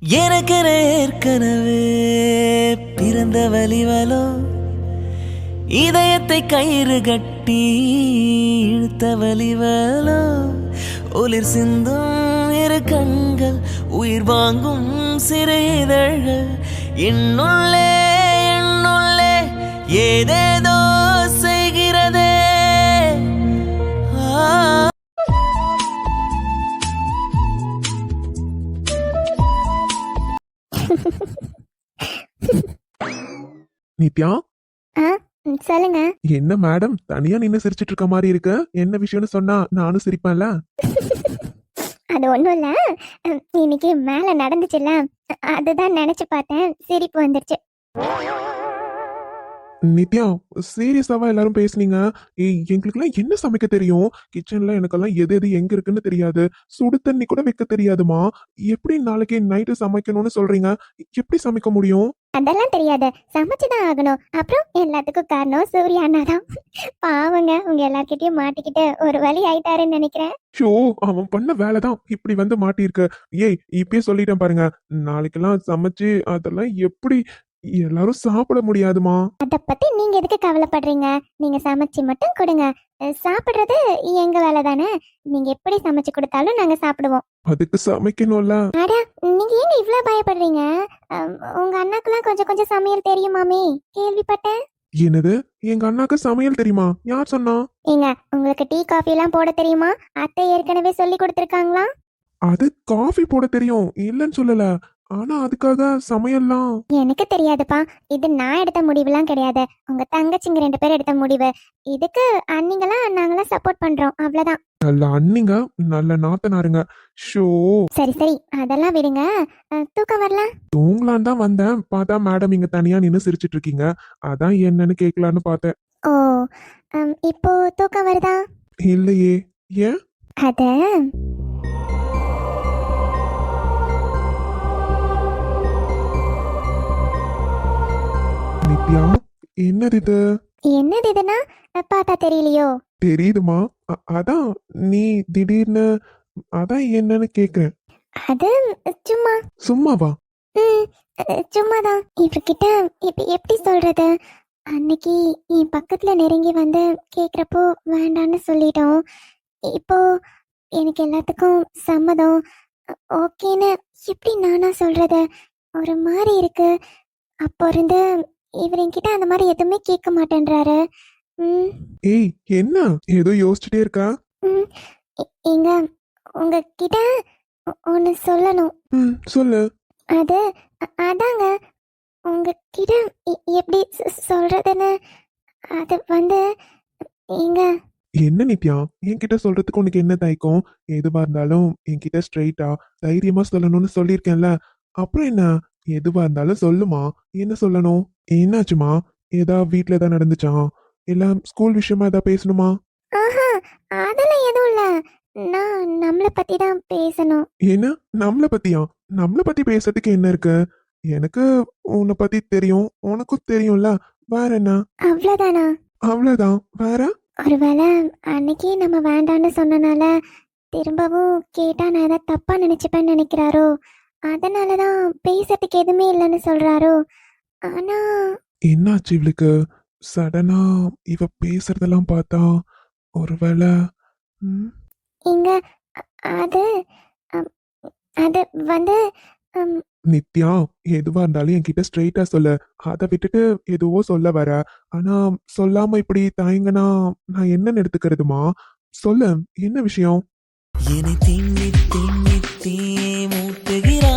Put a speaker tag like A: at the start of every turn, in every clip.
A: எனக்கு ஏற்கனவே பிறந்த வலிவலோ இதயத்தை கயிறு கட்டி இழுத்த வலிவலோ ஒளிர் சிந்தும் இரு கண்கள் உயிர் வாங்கும் சிறு இதழ்கள் என்னுள்ளே என்னுள்ளே ஏதேதோ செய்கிறதே.
B: நித்யா,
C: சொல்லுங்க.
B: என்ன மேடம் தனியா நின்னு சிரிச்சிட்டு இருக்க மாதிரி இருக்கு? என்ன விஷயம்னு சொன்னா நானும் சிரிப்பேன்ல.
C: அது ஒண்ணும் இல்ல, இன்னைக்கு மேல நடந்துச்சுல்ல, அதுதான் நினைச்சு பார்த்தேன், சிரிப்பு வந்துருச்சு.
B: நித்யா, சீரியஸாவா எல்லாரும் பேசுனீங்க? எங்களுக்குலாம் என்ன சமைக்க தெரியும்? கிச்சன்ல எனக்கெல்லாம் எது எது எங்க இருக்குன்னு தெரியாது. சுடு தண்ணி கூட வைக்க தெரியாதுமா. எப்படி நாளைக்கு நைட்டு சமைக்கணும்னு சொல்றீங்க? எப்படி சமைக்க முடியும்?
C: அதெல்லாம் தெரியாது, சமைச்சுதான் ஆகணும். அப்புறம் எல்லாத்துக்கும் காரணம் சூர்யா அண்ணா தான். பாவங்க, உங்க எல்லார்கிட்டயும் மாட்டிக்கிட்டு ஒரு வழி ஆயிட்டாருன்னு நினைக்கிறேன்.
B: ஷோ, அவன் பண்ண வேலைதான் இப்படி வந்து மாட்டியிருக்கு. ஏய், இப்பயே சொல்லிட்டேன் பாருங்க, நாளைக்கெல்லாம் சமைச்சு அதெல்லாம் எப்படி எல்லாரும் சாப்பிட முடியாதுமா.
C: அத பத்தி நீங்க எதுக்கு கவலைப்படுறீங்க? நீங்க சமைச்சு மட்டும் கொடுங்க, சாப்பிடுறது எங்க வேலை தானே. நீங்க எப்படி சமைச்சு கொடுத்தாலும் நாங்க சாப்பிடுவோம்.
B: அதுக்கு சமைக்கணும்ல.
C: அட, நீங்க ஏங்க இவ்ளோ பயப்படுறீங்க? உங்க அண்ணாக்கெல்லாம் கொஞ்சம் கொஞ்சம் சமையல் தெரியுமாமே, கேள்விப்பட்டேன்.
B: என்னது? எங்க அண்ணாக்கு சமையல் தெரியுமா? யார் சொன்னா?
C: ஏங்க, உங்களுக்கு டீ காஃபி எல்லாம் போட தெரியுமா? அத்தை ஏற்கனவே சொல்லி கொடுத்துருக்காங்களா?
B: அது காஃபி போட தெரியும், இல்லன்னு சொல்லல. ஆனா அதுக்காக சமையல்லாம்?
C: எனக்கு தெரியாதுப்பா. இது நான் எடுத்த முடிவுலாம் கிடையாது, உங்க தங்கச்சிங்க 2 பேர் எடுத்த முடிவு. இதுக்கு அண்ணிங்களாம் நாங்களாம் சப்போர்ட் பண்றோம், அவ்வளவுதான்.
B: நல்ல அண்ணிங்க, நல்ல நாத்தனாருங்க. ஷோ.
C: சரி சரி, அதெல்லாம் விடுங்க. தூக்கம் வரல?
B: தூங்கலான் தான் வந்தேன், பார்த்தா மேடம் இங்க தனியா நின்னு சிரிச்சிட்டு இருக்கீங்க. அதான் என்னன்னு கேட்கலான்னு பார்த்தேன்.
C: ஓ, இப்போ தூக்கம் வருதா?
B: இல்லையே. ஏன்?
C: அத
B: நித்யா, என்னது இது?
C: என்னது இதுனா? பார்த்தா தெரியலையோ?
B: தெரியுதுமா. அதான் நீ திடீர்னு அதான் என்னன்னு கேக்குறேன்.
C: அது சும்மா.
B: சும்மாவா?
C: ம், சும்மாதான். இவர்கிட்ட எப்படி சொல்றது? அன்னைக்கு என் பக்கத்துல நெருங்கி வந்து கேக்குறப்போ வேண்டான்னு சொல்லிட்டோம். இப்போ எனக்கு எல்லாத்துக்கும் சம்மதம், ஓகேன்னு எப்படி நானா சொல்றது? ஒரு மாதிரி இருக்கு. அப்போ இருந்து இவர் என்கிட்ட அந்த மாதிரி எதுவுமே கேட்க மாட்டேன்றாரு. ம்
B: ஏய், என்ன ஏதோ யோசிச்சுட்டே இருக்கா?
C: ம் எங்க உங்ககிட்ட ஒன்று சொல்லணும்.
B: சொல்லு.
C: அது அதாங்க, உங்ககிட்ட எப்படி சொல்றதுன்னு. அது வந்து எங்க
B: என்ன நித்யா, என்கிட்ட சொல்றதுக்கு உனக்கு என்ன தயக்கம்? எதுவா இருந்தாலும் என்கிட்ட ஸ்ட்ரைட்டா தைரியமா சொல்லணும்னு சொல்லியிருக்கேன்ல. அப்புறம் என்ன? எதுவா இருந்தாலும் சொல்லுமா. என்ன சொல்லணும்? என்னாச்சுமா? ஏதா வீட்ல ஏதா நடந்துச்சா? இல்ல ஸ்கூல் விஷயமா ஏதா பேசணுமா?
C: ஆஹா, அதெல்லாம் எதுவும் இல்ல. நான் நம்மளை பத்தி தான் பேசணும்.
B: என்ன? நம்மள பத்தியா? நம்மள பத்தி பேசுறதுக்கு என்ன இருக்கு? எனக்கு உன்னை பத்தி தெரியும், உனக்கும் தெரியும்ல. வேற என்ன?
C: அவ்வளோதானா?
B: அவ்வளவுதான். வேற?
C: ஒருவேளை அன்னைக்கு நம்ம வேண்டான்னு சொன்னனால திரும்பவும் கேட்டா நான் ஏதாவது தப்பா நினைச்சுப்பேன்னு நினைக்கிறாரோ? அதனாலதான் பேசுறதுக்கு எதுவுமே இல்லைன்னு சொல்றாரோ? ஆனா
B: என்னாச்சு இவளுக்கு? சடனா இவ பேசுறதெல்லாம் பார்த்தா ஒருவேளை ம்,
C: இங்க அது அம், அது வந்து அம்,
B: நித்யா, எதுவா இருந்தாலும் என்கிட்ட ஸ்ட்ரெயிட்டா சொல்லு. அதை விட்டுட்டு எதுவோ சொல்ல வர. ஆனா சொல்லாம இப்படி தயங்கினா நான் என்னன்னு எடுத்துக்கிறதுமா? சொல்லு, என்ன விஷயம்?
A: என்னை திண்ணி திண்ணி தீ மூட்டுகிறாய்,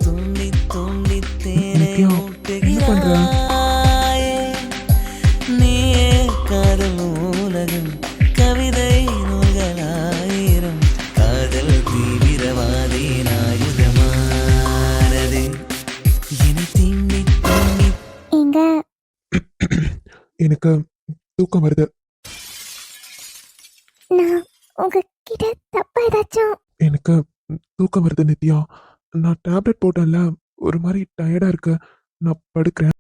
A: துண்ணி துண்ணி தேனை
B: நித்யா, என்ன பண்ற?
A: மூட்டுகிறாய். நீயே காதல் நூலகம், கவிதை நூல்களாயிரம், காதல் தீவிரவாதி ஆயுதமானது. என்னை திண்ணி திண்ணி.
C: இங்க
B: எனக்கு தூக்கம் வருது.
C: நான் உங்ககிட்ட தப்பா ஏதாச்சும்?
B: எனக்கு தூக்கம் வருது நித்யா. நான் டேப்லெட் போட்டேன்ல, ஒரு மாதிரி டயர்டா இருக்கு. நான் படுக்கிறேன்.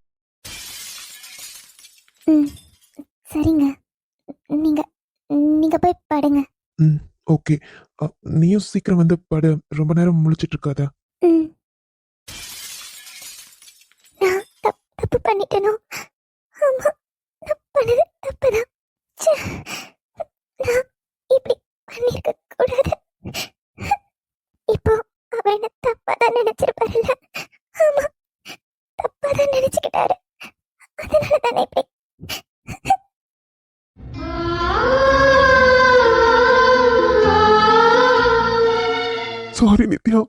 C: ம் சரிங்க, நீங்க நீங்க போய் படுங்க.
B: ஓகே. நீயும் சீக்கிரம் வந்து படு, ரொம்ப நேரம் முழிச்சிட்டு இருக்காத.
C: ம். நான் தப்பு பண்ணிட்டேனோ? ஆமா, நான் பண்ணது தப்புதான். ச்சே, நான் இப்படி பண்ணிருக்க கூடாது. இப்போ அவர் என்ன தப்பாதான் நினைச்சிருப்பாருல்ல? ஆமா, தப்பாதான் நினைச்சுக்கிட்டாரு. அதனால தானே இப்படி.
B: சாரி நித்யா,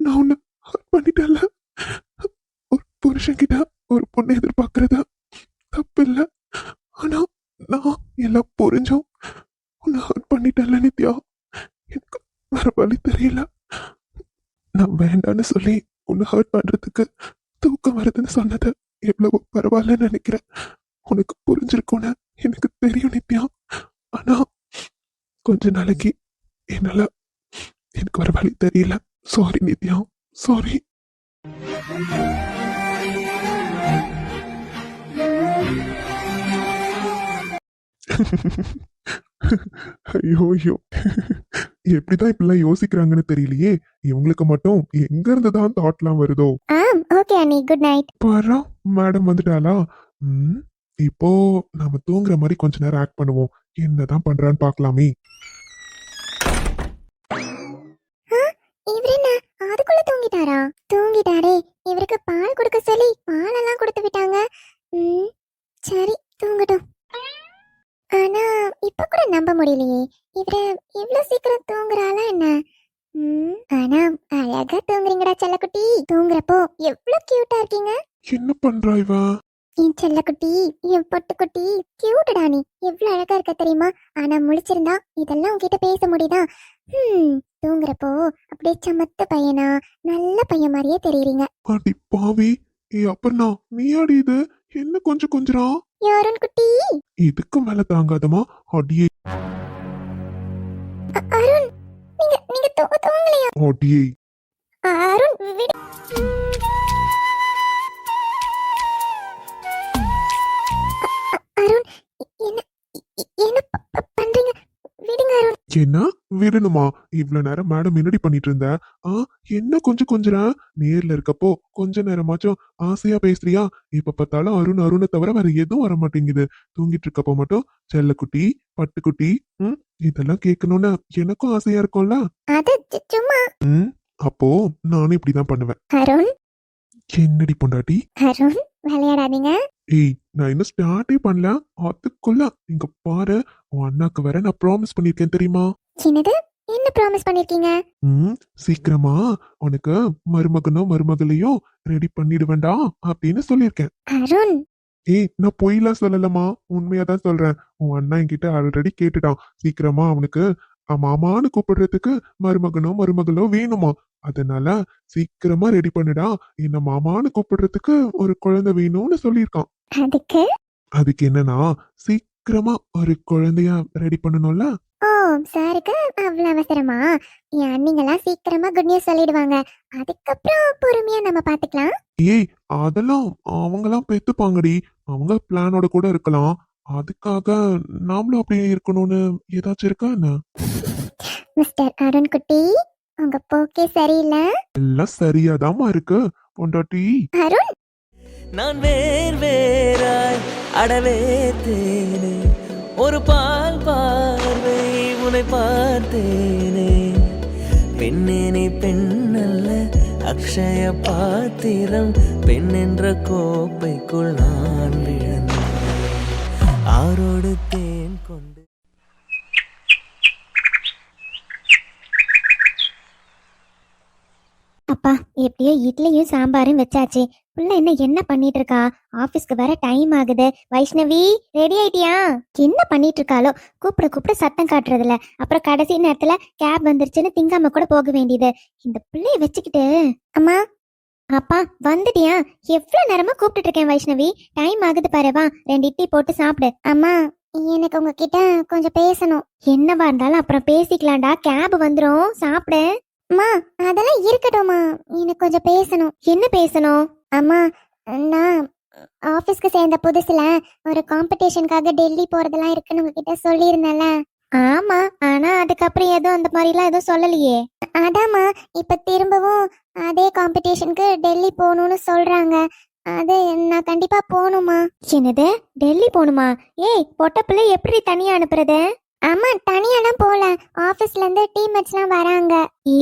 B: நான் உன்னை hurt பண்ணிட்டேன்ல. ஒரு புருஷன் கிட்ட ஒரு பொண்ணை எதிர்பார்க்கறது தப்பு இல்ல. ஆனா நான் எல்லாம் புரிஞ்சும் உன்னை ஹர்ட் பண்ணிட்டேன்ல நித்யா. எனக்கு வேற வழி தெரியல. நான் வேண்டான்னு சொல்லி உன்னை ஹர்ட் பண்றதுக்கு தூக்கம் வருதுன்னு சொன்னது எவ்வளவு பரவாயில்லன்னு நினைக்கிறேன். உனக்கு புரிஞ்சிருக்கும்னு எனக்கு தெரியும் நித்யா. ஆனா கொஞ்ச நாளைக்கு என்னால எனக்கு வர வழி தெரியல. Sorry Nithya, sorry. ஐயோ ஐயோ, எப்படிதான் இப்படிலாம் யோசிக்கிறாங்கன்னு தெரியலையே. இவங்களுக்கு மட்டும் எங்க இருந்து தான் தாட்லாம் வருதோ.
C: ஓகே அண்ணி, குட் நைட்.
B: பாரா, மேடம் வந்துட்டாளா? ம், இப்போ நாம தூங்குற மாதிரி கொஞ்ச நேரம் ஆக்ட் பண்ணுவோம். என்னதான் பண்றான்னு பார்க்கலாமே.
C: இவரு என்ன அதுக்குள்ள தூங்கிட்டாரா? தூங்கிட்டாரே. இவருக்கு பால் கொடுக்க சொல்லி பாலெல்லாம் கொடுத்து விட்டாங்க. சரி, தூங்கட்டும். ஆனா இப்ப கூட நம்ப முடியலையே, இவரு இவ்வளவு சீக்கிரம் தூங்குறாளா என்ன? ஆனா அழகா தூங்குறீங்கடா செல்லக்குட்டி. தூங்குறப்போ எவ்வளவு கியூட்டா இருக்கீங்க.
B: என்ன பண்றா இவ?
C: என் செல்லக்குட்டி, என் பொட்டுக்குட்டி, கியூட்டடா நீ. எவ்வளவு அழகா இருக்க தெரியுமா? ஆனா முழிச்சிருந்தா இதெல்லாம் உன்கிட்ட பேச முடியுதா? தூங்குறப்போ அப்படியே சமத்து பையனா, நல்ல பையன் மாதிரியே தெரியுறீங்க.
B: அடி பாவி, அப்பர்ணா நீ ஆடி இது என்ன கொஞ்சம் கொஞ்சரா?
C: யாருன் குட்டி?
B: இதுக்கு மேல தாங்காதமா அடியே.
C: அருண், நீங்க நீங்க தூங்கலையா?
B: அடியே
C: அருண் விடு. அருண், என்ன என்ன பண்றீங்க? விடுங்க அருண்.
B: என்ன விடணுமா? இவ்வளவு நேரம் மேடம் என்னடி பண்ணிட்டு இருந்த? என்ன கொஞ்சம் கொஞ்சரா? நேர்ல இருக்கப்போ கொஞ்ச நேரமாச்சும் ஆசையா பேசுறியா? இப்ப பார்த்தாலும் அருண் அருணை தவிர வேற எதுவும் வர மாட்டேங்குது. தூங்கிட்டு இருக்கப்போ மட்டும் செல்லக்குட்டி, பட்டுக்குட்டி, இதெல்லாம் கேட்கணும்னு எனக்கும் ஆசையா இருக்கும்ல.
C: அது சும்மா.
B: அப்போ நானும் இப்படிதான் பண்ணுவேன்.
C: அருண்,
B: என்னடி பொண்டாட்டி?
C: அருண் விளையாடாதீங்க.
B: ஏய், நான் இன்னும் ஸ்டார்ட்டே பண்ணல, அதுக்குள்ள இங்க பாரு. உன் அண்ணாக்கு வேற நான் ப்ராமிஸ் பண்ணிருக்கேன் தெரியுமா?
C: என்னது? என்ன ப்ராமிஸ் பண்ணிருக்கீங்க?
B: சீக்கிரமா உனக்கு மருமகனோ மருமகளையோ ரெடி பண்ணிடுவேண்டா அப்படின்னு சொல்லியிருக்கேன்.
C: அருண்,
B: ஏய், நான் பொய்லாம் சொல்லலமா, உண்மையாதான் சொல்றேன். உன் அண்ணா என்கிட்ட ஆல்ரெடி கேட்டுட்டான். சீக்கிரமா அவனுக்கு மாமான்னு கூப்பிடுறதுக்கு மருமகனோ மருமகளோ வேணுமா. அதனால சீக்கிரமா ரெடி பண்ணுடா, என்ன மாமான்னு கூப்பிடுறதுக்கு ஒரு குழந்தை வேணும்னு சொல்லியிருக்கான்.
C: அதுக்கு
B: அதுக்கு என்னன்னா, சீக்கிரமா ஒரு குழந்தைய ரெடி பண்ணணும்ல.
C: ஓ, சாருக்கு அவ்வளவு அவசரமா? என் அண்ணிங்கெல்லாம் சீக்கிரமா குட் நியூஸ் சொல்லிடுவாங்க. அதுக்கப்புறம் பொறுமையா நம்ம பாத்துக்கலாம்.
B: ஏய், அதெல்லாம் அவங்கெல்லாம் பெத்துப்பாங்கடி. அவங்க பிளானோட கூட இருக்கலாம். அதுக்காக நாமளும் அப்படியே இருக்கணும்னு ஏதாச்சும் இருக்கா என்ன?
C: மிஸ்டர் அருண் குட்டி, உங்க போக்கே சரியில்லை.
B: எல்லாம் சரியாதாமா இருக்கு பொண்டாட்டி.
C: அருண்,
A: நான் வேர் வேறாய் அடவே தேனே, ஒரு பால் பார்வை உன்னை பார்த்தேனே. பெண்ணேனே பெண்ணல்ல அக்ஷய பாத்திரம், பெண் என்ற கோப்பைக்குள் நான் விழுந்தேன். ஆரோடு தேன் கொண்டு
C: அப்பா, எப்படியோ இட்லியும் சாம்பாரும் வச்சாச்சு. புள்ள என்ன பண்ணிட்டு இருக்கா? ஆபீஸ்க்கு வர டைம் ஆகுது. வைஷ்ணவி, ரெடி ஆயிட்டியா? என்ன பண்ணிட்டு இருக்காளோ? கூப்பிட கூப்பிட சத்தம் காட்டுறதுல, அப்புறம் கடைசி நேரத்துல கேப் வந்துருச்சுன்னு திங்காம கூட போக வேண்டியது. இந்த பிள்ளைய வச்சுக்கிட்டு. அம்மா, அப்பா வந்துட்டியா? எவ்வளவு நேரமா கூப்பிட்டு இருக்கேன் வைஷ்ணவி. டைம் ஆகுது பாரு, வா 2 இட்லி போட்டு சாப்பிடு. அம்மா, எனக்கு உங்ககிட்ட கொஞ்சம் பேசணும். என்னவா இருந்தாலும் அப்புறம் பேசிக்கலாம்டா, கேப் வந்துரும், சாப்பிடு. அம்மா, அதெல்லாம் இருக்கட்டும்மா, எனக்கு கொஞ்சம் பேசணும். என்ன பேசணும்? அம்மா, நான் ஆபீஸ்க்கு சேர்ந்த புதுசுல ஒரு காம்படிஷனுக்காக டெல்லி போறதெல்லாம் இருக்குன்னு உங்ககிட்ட சொல்லியிருந்தேன்ல. ஆமா, ஆனா அதுக்கப்புறம் எதுவும் அந்த மாதிரிலாம் எதுவும் சொல்லலையே. அதாம்மா, இப்ப திரும்பவும் அதே காம்படிஷனுக்கு டெல்லி போகணும்னு சொல்றாங்க. அது நான் கண்டிப்பா போகணுமா? என்னது, டெல்லி போகணுமா? ஏய், பொட்ட பிள்ளை எப்படி தனியா அனுப்புறது? அம்மா, தனியாலாம் போல. ஆபீஸ்ல இருந்து டீம்மேட்ஸ்லாம் வராங்க.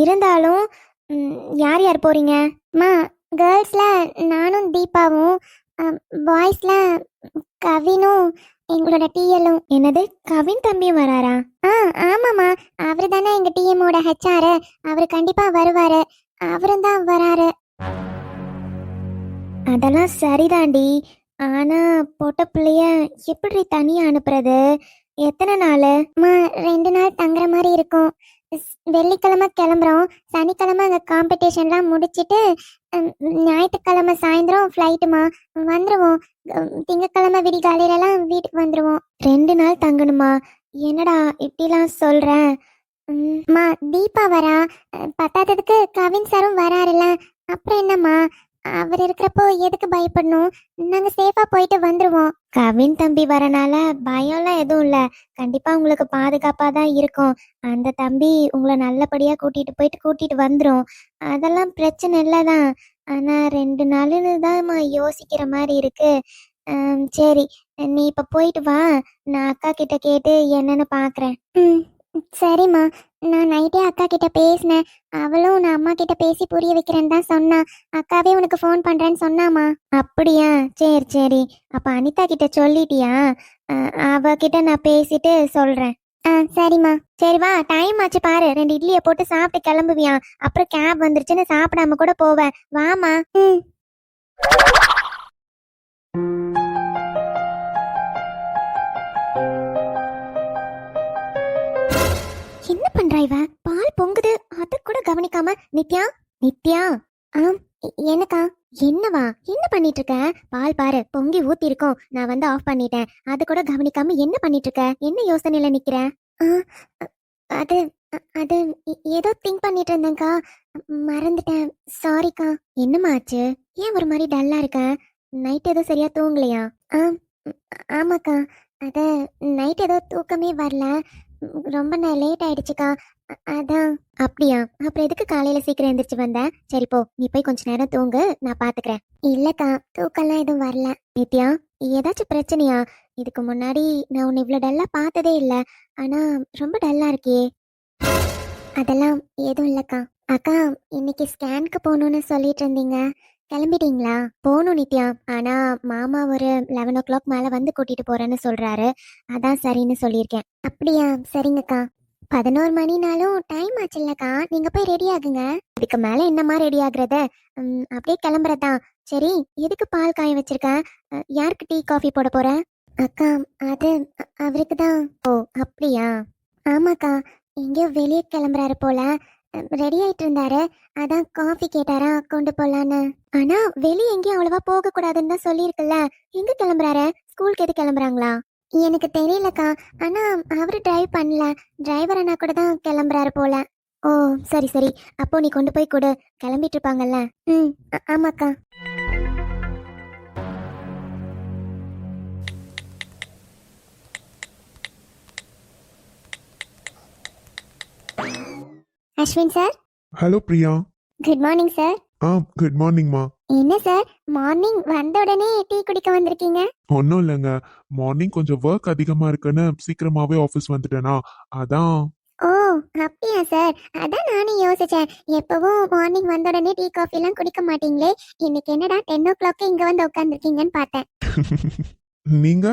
C: இருந்தாலும் யார் யார் போறீங்க? அம்மா, கேர்ள்ஸ்ல நானும் தீபாவும், பாய்ஸ்ல கவினும் எங்களோட டிஎல்லும். என்னது, கவின் தம்பியும் வராரா? ஆமாம்மா, அவரு தானே எங்க டிஎம்மோட ஹெச்ஆர். அவரு கண்டிப்பா வருவாரு. அவரும் தான் வராரு. அதெல்லாம் சரிதாண்டி. ஆனா பொட்ட பிள்ளைய எப்படி தனியா அனுப்புறது? எத்தனை நாள்? அம்மா, 2 நாள் தங்குற மாதிரி இருக்கும். வெள்ளிக்கிழமை கிளம்புறோம். சனிக்கிழமை அங்கே காம்படிஷன்லாம் முடிச்சிட்டு ஞாயிற்றுக்கிழமை சாயந்தரம் ஃப்ளைட்டுமா வந்துடுவோம். திங்கக்கிழமை விடிகாலையிலலாம் வீட்டுக்கு வந்துடுவோம். 2 நாள் தங்கணுமா? என்னடா இப்படிலாம் சொல்ற? அம்மா, தீபா வரா. பத்தாததுக்கு கவின் சாரும் வராருல்ல. அப்புறம் என்னம்மா, அவர் இருக்கிறப்போ எதுக்கு பயப்படணும்? நாங்க சேஃபா போயிட்டு வந்துருவோம். கவின் தம்பி வரனால பயம்லாம் எதுவும் இல்ல. கண்டிப்பா உங்களுக்கு பாதுகாப்பா தான் இருக்கும். அந்த தம்பி உங்களை நல்லபடியா கூட்டிட்டு வந்துரும். அதெல்லாம் பிரச்சனை இல்லதான். ஆனா 2 நாளுன்னு தான் யோசிக்கிற மாதிரி இருக்கு. சரி, நீ இப்ப போயிட்டு வா. நான் அக்கா கிட்ட கேட்டு என்னன்னு பாக்குறேன். சரிம்மா, நான் நைட்டே அக்கா கிட்ட பேசினேன். அவளும் நான் அம்மா கிட்ட பேசி புரிய வைக்கிறேன்னு தான் சொன்னா. அக்காவே உனக்கு ஃபோன் பண்றேன்னு சொன்னாமா. அப்படியா? சரி சரி. அப்ப அனிதா கிட்ட சொல்லிட்டியா? அவகிட்ட நான் பேசிட்டு சொல்றேன். சரிம்மா. சரி வா, டைம் ஆச்சு பாரு. 2 இட்லியை போட்டு சாப்பிட்டு கிளம்புவியா? அப்புறம் கேப் வந்துருச்சுன்னு சாப்பிடாம கூட போவேன். வாமா. என்ன பண்றா இவ? பால் பொங்குது, அத கூட கவனிக்காம. நித்யா, நித்யா. என்னக்கா? என்னவா, என்ன பண்ணிட்டு இருக்க? பால் பாரு, பொங்கி ஊத்தி இருக்கும். நான் வந்து ஆஃப் பண்ணிட்டேன். அது கூட கவனிக்காம என்ன பண்ணிட்டு இருக்க? என்ன யோசனையில நிக்கிற? அது அது ஏதோ திங்க் பண்ணிட்டு இருந்தேன்க்கா, மறந்துட்டேன். சாரிக்கா. என்னம்மா ஆச்சு? ஏன் ஒரு மாதிரி டல்லா இருக்க? நைட் ஏதோ சரியா தூங்கலையா? ஆமாக்கா, அது நைட் ஏதோ தூக்கமே வரல. ரொம்ப லேட் ஆயிடுச்சுக்கா, அதான். அப்படியா? அப்புறம் எதுக்கு காலையில சீக்கிரம் எந்திரிச்சு வந்த? சரி போ, நீ போய் கொஞ்ச நேரம் தூங்கு, நான் பாத்துக்கிறேன். இல்லக்கா, தூக்கம்லாம் எதுவும் வரல. நித்யா, ஏதாச்சும் பிரச்சனையா? இதுக்கு முன்னாடி நான் உன்னை இவ்வளவு டல்லா பார்த்ததே இல்ல. ஆனா ரொம்ப டல்லா இருக்கியே. அதெல்லாம் எதுவும் இல்லக்கா. அக்கா, இன்னைக்கு ஸ்கேனுக்கு போகணும்னு சொல்லிட்டு இருந்தீங்க, கிளம்பிட்டீங்களா? போகணும் நித்யா. ஆனா மாமா ஒரு 11 o'clock மேல வந்து கூட்டிட்டு போறேன்னு சொல்றாரு. அதான் சரின்னு சொல்லியிருக்கேன். அப்படியா? சரிங்கக்கா. 11 மணினாலும் டைம் ஆச்சுல்லக்கா, நீங்க போய் ரெடி ஆகுங்க. இதுக்கு மேல என்னமா ரெடி ஆகுறது? அப்படியே கிளம்புறதா. சரி, எதுக்கு பால் காய வச்சிருக்க? யாருக்கு டீ காஃபி போட போற? அக்கா, அது அவருக்கு தான். ஓ அப்படியா? ஆமாக்கா, எங்கேயோ வெளியே கிளம்புறாரு போல. ரெடி ஆயிட்டு இருந்தாரு, அதான் காஃபி கேட்டாரா கொண்டு போலான்னு. ஆனா வெளியே எங்கேயும் அவ்வளவா போக கூடாதுன்னு தான் சொல்லியிருக்குல்ல. எங்க கிளம்புறாரு? ஸ்கூலுக்கு எது கிளம்புறாங்களா? எனக்கு தெரியலக்கா, ஆனா அவரு டிரைவ் பண்ணல. டிரைவர் அண்ணா கூட தான் கிளம்புறாரு போல. ஓ சரி சரி, அப்போ நீ கொண்டு போய் கொடு, கிளம்பிட்டு இருப்பாங்கல்ல. ஆமாக்கா. Ashwin sir.
B: Hello Priya.
C: Good morning sir.
B: Good மார்னிங்மா.
C: என்ன சார், மார்னிங் வந்த உடனே டீ குடிக்க வந்திருக்கீங்க?
B: ஒன்றும் இல்லைங்க, மார்னிங் கொஞ்சம் ஒர்க் அதிகமாக இருக்குன்னு சீக்கிரமாகவே ஆஃபீஸ் வந்துட்டேனா, அதான்.
C: ஓ அப்படியா சார்? அதான் நானும் யோசிச்சேன், எப்பவும் மார்னிங் வந்த உடனே டீ காஃபி எல்லாம் குடிக்க மாட்டீங்களே, இன்னைக்கு என்னடா 10 o'clock இங்க வந்து உட்காந்துருக்கீங்கன்னு பார்த்தேன்.
B: நீங்க?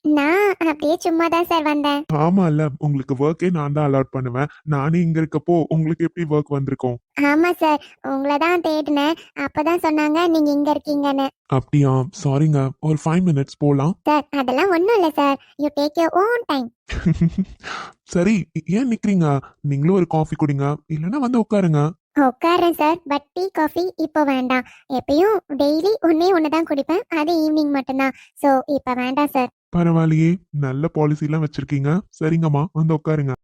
C: நான் அப்படியே சும்மா தான் சார் வந்தேன்.
B: ஆமால்ல, உங்களுக்கு ஒர்க்கே நான் தான் அலாட் பண்ணுவேன். நானே இங்க இருக்கப்போ உங்களுக்கு எப்படி ஒர்க் வந்திருக்கும்?
C: ஆமா சார், உங்களை தான் தேடினேன். அப்பதான் சொன்னாங்க நீங்க இங்க இருக்கீங்கன்னு.
B: அப்படியா? சாரிங்க, ஒரு 5 minutes போலாம்.
C: சார் அதெல்லாம் ஒண்ணும் இல்ல sir, you take your own time.
B: சரி, ஏன் நிக்கிறீங்க? நீங்களும் ஒரு காஃபி குடிங்க, இல்லைன்னா வந்து உட்காருங்க.
C: உட்காரேன் சார், பட் டீ காஃபி இப்போ வேண்டாம். எப்பயும் டெய்லி ஒண்ணு தான் குடிப்பேன், அது ஈவினிங் மட்டும்தான். ஸோ இப்போ வேண்டாம் சார்.
B: பரவாயில்லையே, நல்ல பாலிசிலாம் வச்சிருக்கீங்க. சரிங்கம்மா, வந்து உட்காருங்க.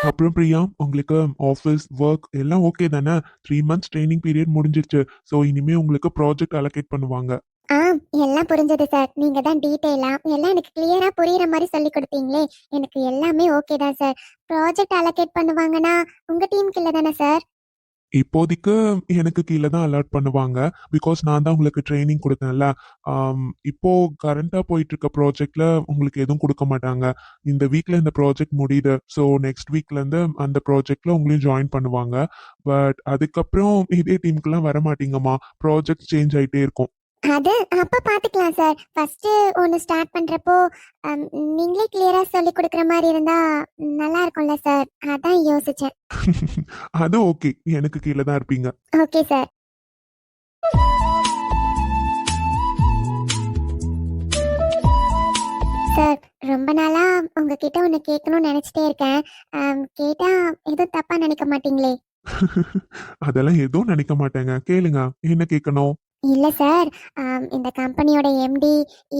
B: அப்புறம் பிரியா, உங்களுக்கு ஆஃபீஸ் ஒர்க் எல்லாம் ஓகே தானே? 3 months ட்ரைனிங் பீரியட் முடிஞ்சிருச்சு. ஸோ இனிமே உங்களுக்கு ப்ராஜெக்ட் அலோகேட் பண்ணுவாங்க.
C: ஆ எல்லாம் புரிஞ்சது சார். நீங்க தான் டீட்டெயிலா எல்லாம் எனக்கு கிளியரா புரியுற மாதிரி சொல்லி கொடுத்தீங்களே. எனக்கு எல்லாமே ஓகே தான் சார். ப்ராஜெக்ட் அலோகேட் பண்ணுவாங்கன்னா உங்க டீமுக்கு இல்லை தானே சார்?
B: இப்போதைக்கு எனக்கு கீழே தான் அலாட் பண்ணுவாங்க. பிகாஸ் நான் தான் உங்களுக்கு ட்ரைனிங் கொடுத்தேன்ல. இப்போ கரண்டா போயிட்டு இருக்க ப்ராஜெக்ட்ல உங்களுக்கு எதுவும் கொடுக்க மாட்டாங்க. இந்த வீக்ல இந்த ப்ராஜெக்ட் முடியுது. ஸோ நெக்ஸ்ட் வீக்ல இருந்து அந்த ப்ராஜெக்ட்ல உங்களையும் ஜாயின் பண்ணுவாங்க. பட் அதுக்கப்புறம் இதே டீமுக்குலாம் வர மாட்டீங்கம்மா. ப்ராஜெக்ட் சேஞ்ச் ஆயிட்டே இருக்கும்.
C: அது அப்ப பாத்துக்கலாம் சார். ஃபர்ஸ்ட் ஒன்னு ஸ்டார்ட் பண்றப்போ நீங்களே கிளியரா சொல்லி கொடுக்குற மாதிரி இருந்தா நல்லா இருக்கும்ல சார். அதான் யோசிச்சேன்.
B: அது ஓகே. எனக்கு கீழே தான் இருப்பீங்க.
C: Okay sir. சார் ரொம்ப நாளா உங்ககிட்ட ஒன்னு கேட்கணும்னு நினைச்சிட்டே இருக்கேன். கேட்டா எதுவும் தப்பா நினைக்க மாட்டீங்களே?
B: அதெல்லாம் எதுவும் நினைக்க மாட்டேங்க. கேளுங்க. என்ன கேட்கணும்?
C: இல்ல சார். இந்த கம்பெனியோட எம்டி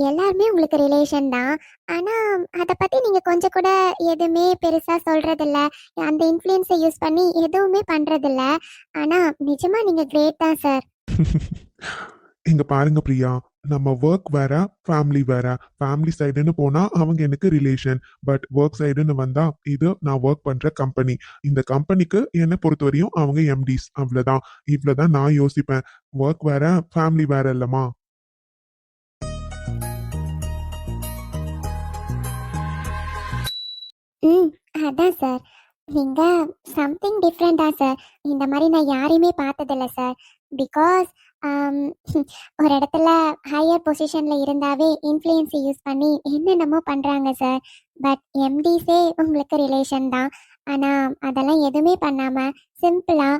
C: எல்லாருமே உங்களுக்கு ரிலேஷன் தான். ஆனா அத பத்தி நீங்க கொஞ்சம் கூட எதுவுமே பெருசா சொல்றதில்ல. அந்த இன்ஃப்ளூயன்ஸை யூஸ் பண்ணி எதுவுமே பண்றதில்ல. ஆனா நிஜமா நீங்க கிரேட் தான் சார்.
B: இங்க பாருங்க பிரியா, நம்ம ஒர்க் வேற, ஃபேமிலி வேற. ஃபேமிலி சைடுன்னு போனா அவங்க எனக்கு ரிலேஷன். பட் ஒர்க் சைடுன்னு வந்தா இது நான் ஒர்க் பண்ற கம்பெனி. இந்த கம்பெனிக்கு என்னை பொறுத்தவரையும் அவங்க எம்டிஸ். அவ்வளவுதான். இவ்வளவுதான் நான் யோசிப்பேன். ஒர்க் வேற, ஃபேமிலி வேற இல்லம்மா.
C: ம் அதான் சார். நீங்க சம்திங் டிஃப்ரெண்டா சார். இந்த மாதிரி நான் யாரையுமே பார்த்ததில்ல சார். பிகாஸ் ஒரு இடத்துல ஹையர் பொசிஷன்ல இருந்தாவே இன்ஃப்ளூயன்ஸை யூஸ் பண்ணி என்னென்னமோ பண்றாங்க சார். பட் எம்டிஸே உங்களுக்கு ரிலேஷன் தான். ஆனா அதெல்லாம் எதுவுமே பண்ணாம சிம்பிளா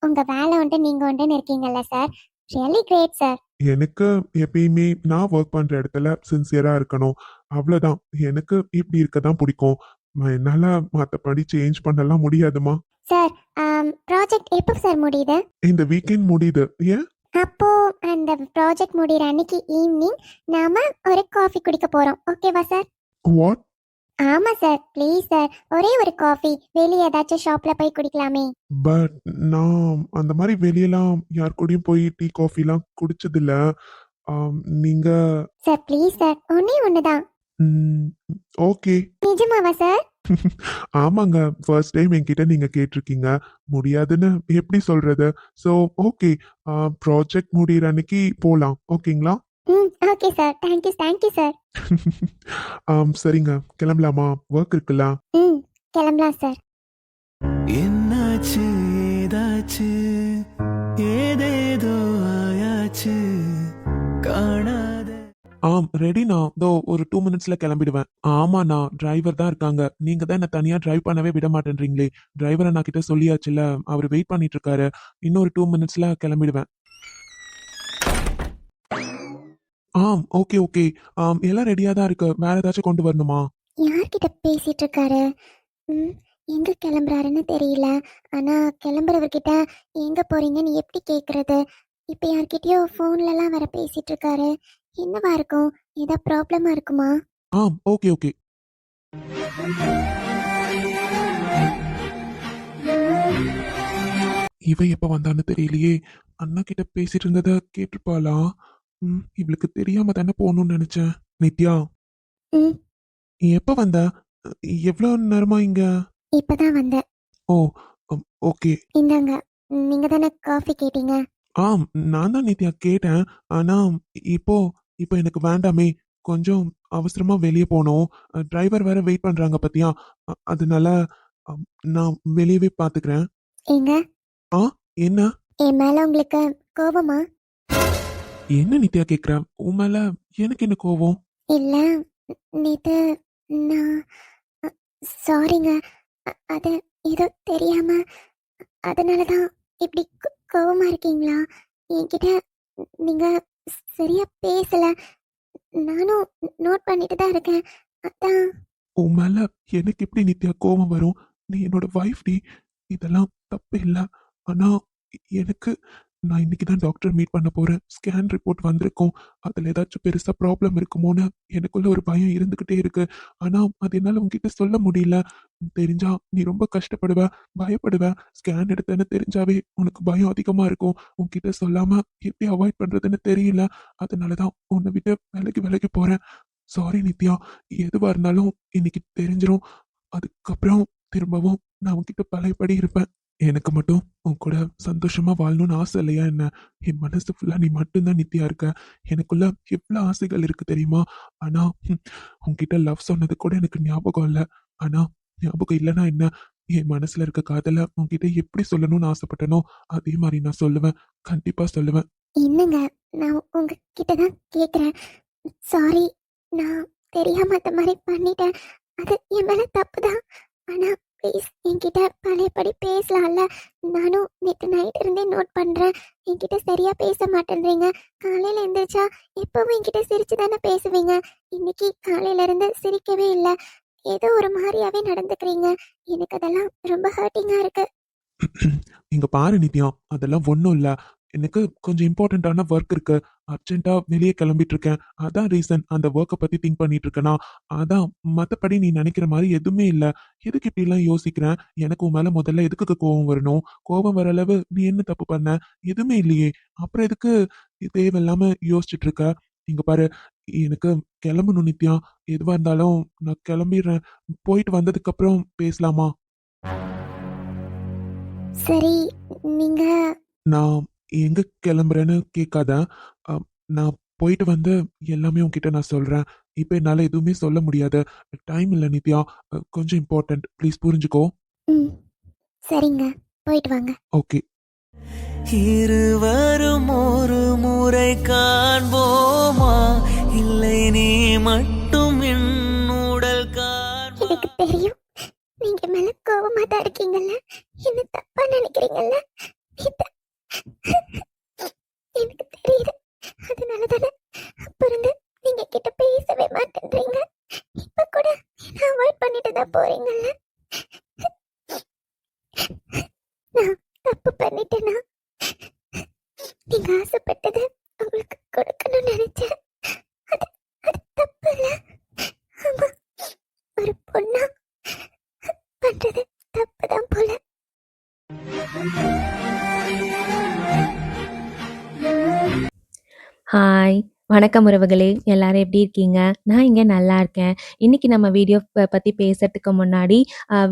C: உங்க வேலை உண்டு நீங்க உண்டுன்னு இருக்கீங்கல்ல சார். Really great sir.
B: எனக்கு எப்பயுமே நான் ஒர்க் பண்ற இடத்துல சின்சியரா இருக்கணும். அவ்வளவுதான். எனக்கு இப்படி இருக்க தான் பிடிக்கும். என்னால மத்தபடி சேஞ்ச் பண்ணலாம் முடியாதுமா.
C: சார் ப்ராஜெக்ட் எப்போ சார் முடியுது?
B: இந்த வீக்கெண்ட் முடியுது. ஏன்?
C: அப்போ அந்த ப்ராஜெக்ட் முடிகிற அன்னைக்கு ஈவினிங் நாம ஒரு காஃபி குடிக்க போறோம். ஓகேவா சார்?
B: வாட்?
C: ஆமா சார். ப்ளீஸ் சார், ஒரே ஒரு காஃபி வெளியே ஏதாச்சும் ஷாப்ல போய் குடிக்கலாமே.
B: பட் நான் அந்த மாதிரி வெளியெல்லாம் யார் கூடயும் போய் டீ காஃபிலாம் குடிச்சதில்ல. நீங்க
C: சார் ப்ளீஸ் சார், ஒன்னே ஒண்ணுதான்.
B: ஓகே.
C: நிஜமாவா சார்?
B: ஆமாங்க. ஃபர்ஸ்ட் டைம் என்கிட்ட நீங்க கேட்டிருக்கீங்க. முடியாதுன்னு எப்படி சொல்றது? So okay. ப்ராஜெக்ட் முடியிற அன்னைக்கு போலாம். ஓகேங்களா?
C: Okay sir. Thank you sir.
B: சரிங்க. கிளம்பலாமா? ஒர்க் இருக்குல்ல?
C: கிளம்பலாம் சார்.
A: என்னாச்சு ஏதாச்சு ஏதேதோ ஆயாச்சு காணாத.
B: ரெடிண்ணா. தோ ஒரு 2 மினிட்ஸ்ல கிளம்பிடுவேன். ஆமாண்ணா, டிரைவர் தான் இருக்காங்க. நீங்க தான் என்ன தனியா டிரைவ் பண்ணவே விட மாட்டேன்றீங்களே. டிரைவர் அண்ணா கிட்ட சொல்லியாச்சுல. அவர் வெயிட் பண்ணிட்டு இருக்காரு. இன்னொரு 2 மினிட்ஸ்ல கிளம்பிடுவேன். Okay okay. எல்லாம் ரெடியா தான் இருக்கு. வேற ஏதாச்சும் கொண்டு வரணுமா?
C: யார்கிட்ட பேசிட்டு இருக்காரு? ம், எங்க கிளம்புறாருன்னு தெரியல. ஆனா கிளம்புறவர்கிட்ட எங்க போறீங்கன்னு எப்படி கேக்குறது? இப்ப யார்கிட்டயோ போன்லலாம் வேற பேசிட்டு இருக்காரு. என்னவா இருக்கும்? ஏதா ப்ராப்ளமா இருக்குமா?
B: Okay okay. இவ எப்ப வந்தான்னு தெரியலையே. அண்ணா கிட்ட பேசிட்டு இருந்தத கேட்டிருப்பாளா? இவளுக்கு தெரியாம தானே போகணும்னு நினைச்சேன். நித்யா,
C: ம்,
B: நீ எப்ப வந்த? எவ்வளவு நேரமா இங்க?
C: இப்பதான் வந்தேன்.
B: ஓ, ஓகே.
C: இந்தாங்க. நீங்க தானே காஃபி கேட்டீங்க?
B: நான் தான் நித்யா கேட்டேன். ஆனா இப்போ இப்போ எனக்கு வேண்டாமே. கொஞ்சம் அவசரமா வெளியே போகணும். டிரைவர் வேற வெயிட் பண்றாங்க பத்தியா. அதனால அம், நான் வெளியவே பாத்துக்கிறேன்.
C: ஏங்க,
B: ஆ என்ன?
C: என் மேல உங்களுக்கு கோபமா?
B: என்ன நித்யா கேக்குற? உன் மேல எனக்கு என்ன கோவம்?
C: இல்ல, நேத்து நான் சாரிங்க. அது ஏதோ தெரியாம, அதனாலதான் இப்படி கோவமா இருக்கீங்களா? என்கிட்ட நீங்க சரியா பேசல. நானும் நோட் பண்ணிட்டு தான் இருக்கேன். அதான்.
B: உன் மேல எனக்கு எப்படி நித்யா கோவம் வரும்? நீ என்னோட வைஃப் டி. இதெல்லாம் தப்பு இல்ல. ஆனா எனக்கு நான் இன்னைக்கு தான் டாக்டர் மீட் பண்ண போறேன். ஸ்கேன் ரிப்போர்ட் வந்திருக்கும். அதுல ஏதாச்சும் பெருசா ப்ராப்ளம் இருக்குமோன்னு எனக்குள்ள ஒரு பயம் இருந்துகிட்டே இருக்கு. ஆனா அது என்னால உன்கிட்ட சொல்ல முடியல. தெரிஞ்சா நீ ரொம்ப கஷ்டப்படுவ, பயப்படுவ. ஸ்கேன் எடுத்தேன்னு தெரிஞ்சாவே உனக்கு பயம் அதிகமா இருக்கும். உன்கிட்ட சொல்லாம எப்படி அவாய்ட் பண்றதுன்னு தெரியல. அதனால தான் உன்னை விட்டு விலகி விலகி போறேன். சாரி நித்யா. எதுவா இருந்தாலும் இன்னைக்கு தெரிஞ்சிரும். அதுக்கப்புறம் திரும்பவும் நான் உன்கிட்ட பழையபடி இருப்பேன். எனக்கு மட்டும் உன் கூட சந்தோஷமா வாழணும்னு ஆசை இல்லையா என்ன? என் மனசு ஃபுல்லா நீ மட்டும்தான் நித்யா இருக்க. எனக்குள்ள எவ்வளவு ஆசைகள் இருக்கு தெரியுமா? ஆனா உன்கிட்ட லவ் சொன்னது கூட எனக்கு ஞாபகம் இல்ல. ஆனா ஞாபகம் இல்லைன்னா என்ன? என் மனசுல இருக்க காதல உன்கிட்ட எப்படி சொல்லணும்னு ஆசைப்பட்டனோ அதே மாதிரி நான் சொல்லுவேன். கண்டிப்பா சொல்லுவேன்.
C: என்னங்க, நான் உங்ககிட்ட தான் கேட்குறேன். சாரி, நான் தெரியாம அந்த மாதிரி பண்ணிட்டேன். அது என் மேல தப்பு தான். ஆனா ப்ளீஸ் என்கிட்ட பழையபடி பேசலாம்ல. நானும் நேற்று நைட் இருந்தே நோட் பண்றேன். என்கிட்ட சரியா பேச மாட்டேன்றீங்க. காலையில எந்திரிச்சா எப்பவும் என்கிட்ட சிரிச்சு தானே பேசுவீங்க. இன்னைக்கு காலையில இருந்து சிரிக்கவே இல்லை. ஏதோ ஒரு மாதிரியாவே நடந்துக்கிறீங்க. எனக்கு அதெல்லாம் ரொம்ப ஹர்ட்டிங்கா இருக்கு.
B: இங்க பாரு நித்யா, அதெல்லாம் ஒண்ணும் இல்ல. எனக்கு கொஞ்சம் இம்பார்ட்டன்டான ஒர்க் இருக்கு. அர்ஜென்ட்டா வெளியே கிளம்பிட்டு இருக்கேன். அதான் ரீசன். அந்த ஒர்க்க பத்தி திங்க் பண்ணிட்டு இருக்கேனா, அதான். மத்தபடி நீ நினைக்கிற மாதிரி எதுவுமே இல்ல. எதுக்கு இப்படிலாம் யோசிக்கிறேன்? எனக்கு உன் மேல முதல்ல எதுக்கு கோவம் வரணும்? கோவம் வர அளவு நீ என்ன தப்பு பண்ண? எதுவுமே இல்லையே. அப்புறம் எதுக்கு தேவையில்லாம யோசிச்சுட்டு இருக்க? இங்க பாரு, எனக்கு கிளம்பணும் நித்யா. எதுவா இருந்தாலும் நான் கிளம்பிடுறேன். போயிட்டு வந்ததுக்கு அப்புறம் பேசலாமா?
C: சரி, நீங்க
B: நான் எங்க கிளம்புறேன்னு கேட்காத. அ நான் போயிட்டு வந்து எல்லாமே உன்கிட்ட நான் சொல்றேன். இப்ப என்னால எதுவுமே சொல்ல முடியாது. டைம் இல்ல நித்யா. கொஞ்சம் இம்பார்ட்டன்ட். ப்ளீஸ் புரிஞ்சுக்கோ.
C: ம் சரிங்க, போயிட்டு வாங்க.
B: ஓகே.
A: இருவரும் ஒரு முறை காண்போமா, இல்லை நீ மட்டும் என் உடல் காண்பா.
C: எனக்கு தெரியும், நீங்க மேல கோவமா தான் இருக்கீங்கல்ல, என்ன தப்பா நினைக்கிறீங்கல்ல. இது- எனக்கு தெரியுது. அதனால தானே அப்ப இருந்து நீங்க கிட்ட பேசவே மாட்டேன்றீங்க. இப்ப கூட என்ன அவாய்ட் பண்ணிட்டு தான் போறீங்கல்ல. நான் தப்பு பண்ணிட்டேனா? நீங்க ஆசைப்பட்டது உங்களுக்கு கொடுக்கணும்னு நினைச்சேன். அது அது தப்பு இல்ல. ஆமா, ஒரு பொண்ணா பண்றது தப்புதான் போல.
D: ஹாய்! வணக்கம் உறவுகளே! எல்லாரும் எப்படி இருக்கீங்க? நான் இங்க நல்லா இருக்கேன். இன்னைக்கு நம்ம வீடியோ பத்தி பேசறதுக்கு முன்னாடி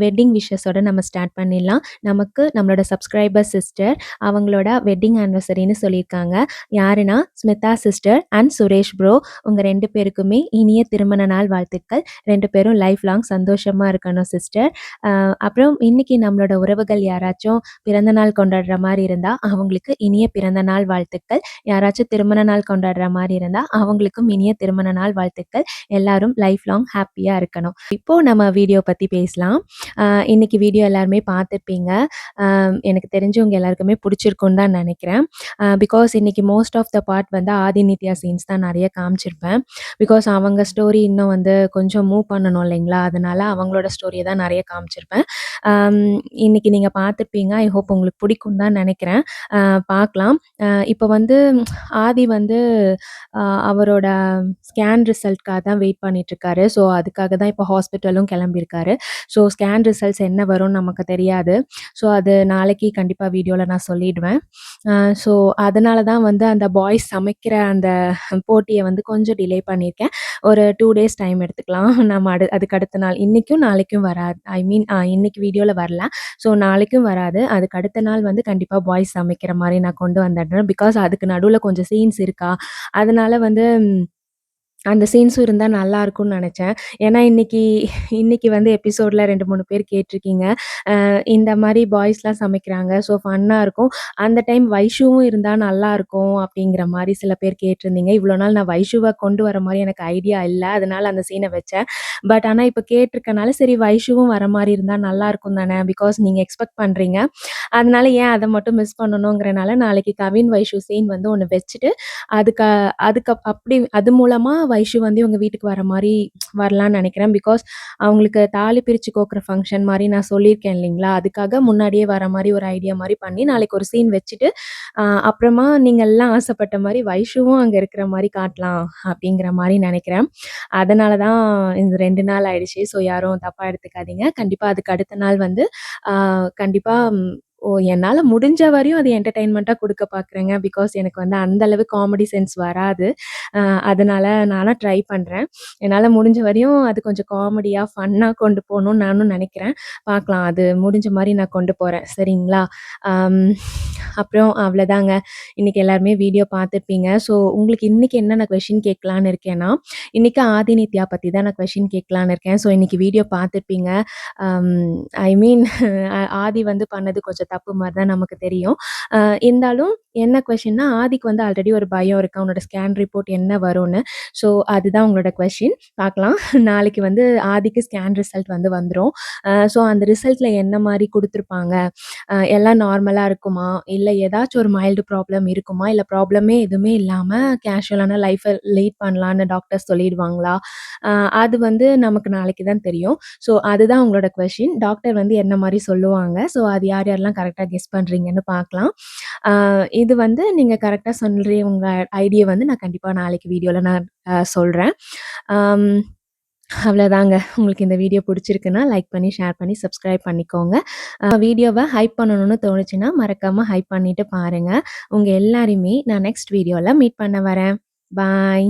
D: வெட்டிங் விஷஸோட நம்ம ஸ்டார்ட் பண்ணிடலாம். நமக்கு நம்மளோட சப்ஸ்கிரைபர் சிஸ்டர் அவங்களோட வெட்டிங் ஆனிவர்சரின்னு சொல்லியிருக்காங்க. யாருன்னா, Smitha sister and Suresh bro. உங்க 2 பேருக்குமே இனிய திருமண நாள் வாழ்த்துக்கள். 2 பேரும் லைஃப் லாங் சந்தோஷமா இருக்கணும் சிஸ்டர். அப்புறம் இன்னைக்கு நம்மளோட உறவுகள் யாராச்சும் பிறந்த நாள் கொண்டாடுற மாரி இருந்தா, அவங்களுக்கு இனிய பிறந்த நாள் வாழ்த்துக்கள். யாராச்சும் திருமண நாள் கொண்டாடுற மாரி இருந்தா, அவங்களுக்கும் இனிய திருமண நாள் வாழ்த்துக்கள். எல்லாரும் லைஃப் லாங் ஹேப்பியா இருக்கணும். இப்போ நம்ம வீடியோ பத்தி பேசலாம். இன்னைக்கு வீடியோ எல்லாருமே பார்த்துருப்பீங்க. எனக்கு தெரிஞ்சு உங்க எல்லாருக்குமே பிடிச்சிருக்கும்னு தான் நினைக்கிறேன். பிகாஸ் இன்னைக்கு மோஸ்ட் ஆஃப் த பார்ட் வந்து ஆதி நித்யா சீன்ஸ் தான் நிறைய காமிச்சிருப்பேன். பிகாஸ் அவங்க ஸ்டோரி இன்னும் வந்து கொஞ்சம் மூவ் பண்ணணும் இல்லைங்களா? அதனால அவங்களோட ஸ்டோரியை தான் நிறைய காமிச்சிருப்பேன். இன்னைக்கு நீங்க பார்த்துருப்பீங்க. ஐ ஹோப் உங்களுக்கு பிடிக்கும்னு தான் நினைக்கிறேன். பார்க்கலாம். இப்போ வந்து ஆதி வந்து அவரோட ஸ்கேன் ரிசல்ட்காக தான் வெயிட் பண்ணிட்டுருக்காரு. ஸோ அதுக்காக தான் இப்போ ஹாஸ்பிட்டலும் கிளம்பியிருக்காரு. ஸோ ஸ்கேன் ரிசல்ட்ஸ் என்ன வரும்னு நமக்கு தெரியாது. ஸோ அது நாளைக்கு கண்டிப்பாக வீடியோவில் நான் சொல்லிடுவேன். ஸோ அதனால தான் வந்து அந்த பாய்ஸ் சமைக்கிற அந்த போட்டியை வந்து கொஞ்சம் டிலே பண்ணியிருக்கேன். ஒரு 2 டேஸ் டைம் எடுத்துக்கலாம். நம்ம அதுக்கு அடுத்த நாள் இன்றைக்கும் நாளைக்கும் வராது. ஐ மீன் இன்னைக்கு வீடியோவில் வரல. ஸோ நாளைக்கும் வராது. அதுக்கு அடுத்த நாள் வந்து கண்டிப்பாக பாய்ஸ் சமைக்கிற மாதிரி நான் கொண்டு வந்துடுறேன். பிகாஸ் அதுக்கு நடுவில் கொஞ்சம் சீன்ஸ் இருக்கா, அதனால வந்து அந்த சீன்ஸும் இருந்தா நல்லாயிருக்கும்னு நெனச்சேன். ஏன்னா இன்னைக்கு வந்து எபிசோட்ல 2, 3 பேர் கேட்டிருக்கீங்க. இந்த மாரி பாய்ஸ்லாம் சமைக்கிறாங்க. ஸோ ஃபன்னா இருக்கும். அந்த டைம் வைஷுவும் இருந்தா நல்லாயிருக்கும் அப்படிங்கிற மாரி சில பேர் கேட்டிருந்தீங்க. இவ்வளோ நாள் நான் வைஷுவ கொண்டு வர மாரி எனக்கு ஐடியா இல்ல. அதனால அந்த சீன வச்சேன். பட் ஆனா இப்ப கேட்டிருக்கனால சரி வைஷுவும் வர மாரி இருந்தா நல்லாயிருக்கும் தானே! பிகாஸ் நீங்க எக்ஸ்பெக்ட் பண்றீங்க. அதனால ஏன் அத மட்டும் மிஸ் பண்ணணுங்கிறனால நாளைக்கு கவின், வைஷு சீன் வந்து ஒண்ணு வச்சுட்டு அதுக்கு அதுக்கு அப்படி அது மூலமா வைஷு வந்து இவங்க வீட்டுக்கு வர மாரி வரலான்னு நெனைக்கிறேன். பிகாஸ் அவங்களுக்கு தாலி பிரிச்சு கோக்குற ஃபங்ஷன் மாரி நான் சொல்லியிருக்கேன் இல்லைங்களா? அதுக்காக முன்னாடியே வர மாரி ஒரு ஐடியா மாரி பண்ணி, நாளைக்கு ஒரு சீன் வச்சுட்டு, அப்புறமா நீங்க எல்லாம் ஆசைப்பட்ட மாரி வைஷுவும் அங்க இருக்கிற மாரி காட்டலாம் அப்படிங்கிற மாரி நெனைக்கிறேன். அதனால தான் இந்த 2 நாள் ஆயிடுச்சு. ஸோ யாரும் தப்பா எடுத்துக்காதீங்க. கண்டிப்பா அதுக்கு அடுத்த நாள் வந்து கண்டிப்பா என்னால முடிஞ்ச வரையும் அது என்டர்டெயின்மெண்ட்டா குடுக்க பார்க்குறேங்க. பிகாஸ் எனக்கு வந்து அந்த அளவு காமெடி சென்ஸ் வராது. அ அதனால நானா ட்ரை பண்றேன். என்னால முடிஞ்ச வரையும் அது கொஞ்சம் காமெடியா, ஃபன்னா கொண்டு போணும்னு நானும் நெனைக்கிறேன். பார்க்கலாம். அது முடிஞ்ச மாரி நான் கொண்டு போறேன். சரிங்களா? அம் அப்புறம் அவ்வளோதாங்க. இன்னைக்கு எல்லாருமே வீடியோ பார்த்துருப்பீங்க. ஸோ உங்களுக்கு இன்னைக்கு என்ன நான் கொஸ்டின் கேட்கலான்னு இருக்கேன்னா, இன்னைக்கு ஆதிநித்யா பத்தி தான் நான் கொஸ்டின் கேட்கலான்னு இருக்கேன். ஸோ இன்னைக்கு வீடியோ பார்த்துருப்பீங்க. அம் ஐ மீன் ஆதி வந்து பண்ணது கொஞ்சம் தப்பு மாரி தான் நமக்கு தெரியும். இருந்தாலும் என்ன கொஸ்டின்னா, ஆதிக்கு வந்து ஆல்ரெடி ஒரு பயம் இருக்கு. அவனோட ஸ்கேன் ரிப்போர்ட் என்ன வரும்னு. ஸோ அதுதான் உங்களோட கொஸ்டின். பார்க்கலாம். நாளைக்கு வந்து ஆதிக்கு ஸ்கேன் ரிசல்ட் வந்து வந்துரும். ஸோ அந்த ரிசல்ட்ல என்ன மாரி குடுத்துருப்பாங்க? எல்லாம் நார்மலா இருக்குமா? இல்ல ஏதாச்சும் ஒரு மைல்டு ப்ராப்ளம் இருக்குமா? இல்ல ப்ராப்ளமே எதுவுமே இல்லாம கேஷுவலான லைஃப லீட் பண்ணலான்னு டாக்டர் சொல்லிடுவாங்களா? அ அது வந்து நமக்கு நாளைக்கு தான் தெரியும். ஸோ அதுதான் உங்களோட கொஸ்டின். டாக்டர் வந்து என்ன மாரி சொல்லுவாங்க? ஸோ அது யார் யாரெல்லாம் கரெக்ட்டா கெஸ் பண்றீங்கன்னு பார்க்கலாம். அ இது வந்து நீங்க கரெக்ட்டா சொல்றீங்க ஐடியா வந்து நான் கண்டிப்பா நாளைக்கு வீடியோல நான் சொல்றேன். அம் அவ்வளோதாங்க. உங்களுக்கு இந்த வீடியோ புடிச்சிருக்குன்னா, லைக் பண்ணி, ஷேர் பண்ணி, சப்ஸ்கிரைப் பண்ணிக்கோங்க. வீடியோவ ஹைப் பண்ணணும்னு தோணுச்சுன்னா, மறக்காம ஹைப் பண்ணிட்டு பாருங்க. உங்க எல்லாரையுமே நான் நெக்ஸ்ட் வீடியோல மீட் பண்ண வரேன். பாய்.